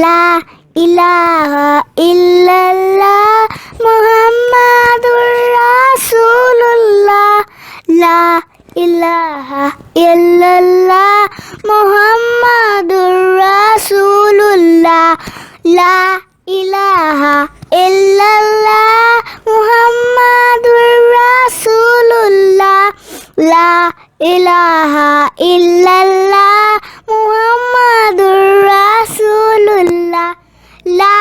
লা ইলাহা ইল্লাল্লাহ মুহাম্মাদুর রাসূলুল্লাহ লা ইলাহা ইল্লাল্লাহ মুহাম্মাদুর রাসূলুল্লাহ লা ইলাহা ইল্লাল্লাহ মুহাম্মাদুর রাসূলুল্লাহ লা ইলাহা ইল্লাল্লাহ মুহাম্মাদুর রাসূলুল্লাহ লা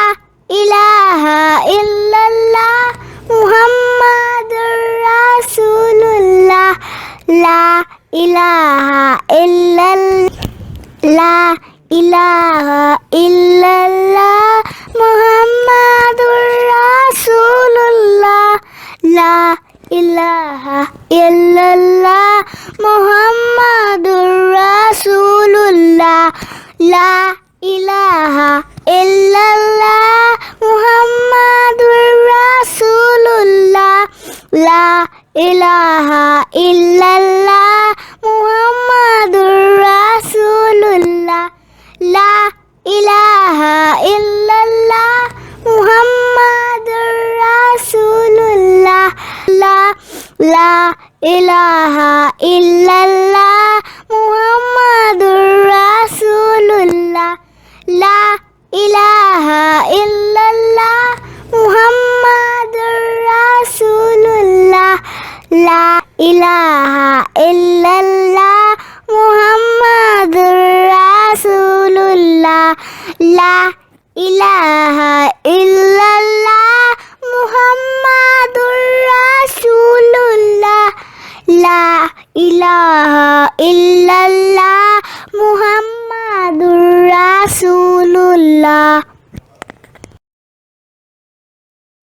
ইলাহা ইল্লাল্লাহ মুহাম্মাদুর রাসূলুল্লাহ লা ইলাহা ইল্লাল্লাহ লা ইলাহা ইল্লাল্লাহ মুহাম্মাদুর রাসূলুল্লাহ লা ইলাহা ইল্লাল্লাহ মুহাম্মাদুর রাসূলুল্লাহ লা ইলাহা ইল্লাল্লাহ মুহাম্মাদুর রাসূলুল্লাহ লা ইলাহা ইল্লাল্লাহ মুহাম্মাদুর রাসূলুল্লাহ লা ইলাহা ইল্লাল্লাহ মুহাম্মাদুর রাসূলুল্লাহ লা ইলাহা ইল্লাল্লাহ মুহাম্মাদুর রাসূলুল্লাহ লা ইলাহা ইল্লাল্লাহ মুহাম্মাদুর রাসূলুল্লাহ লা ইলাহা ইল্লাল্লাহ মুহাম্মাদুর রাসূলুল্লাহ লা ইলাহা ইল্লাল্লাহ মুহাম্মাদুর রাসূলুল্লাহ লা ইলাহা ইল্লাল্লাহ মুহাম্মাদুর রাসূলুল্লাহ।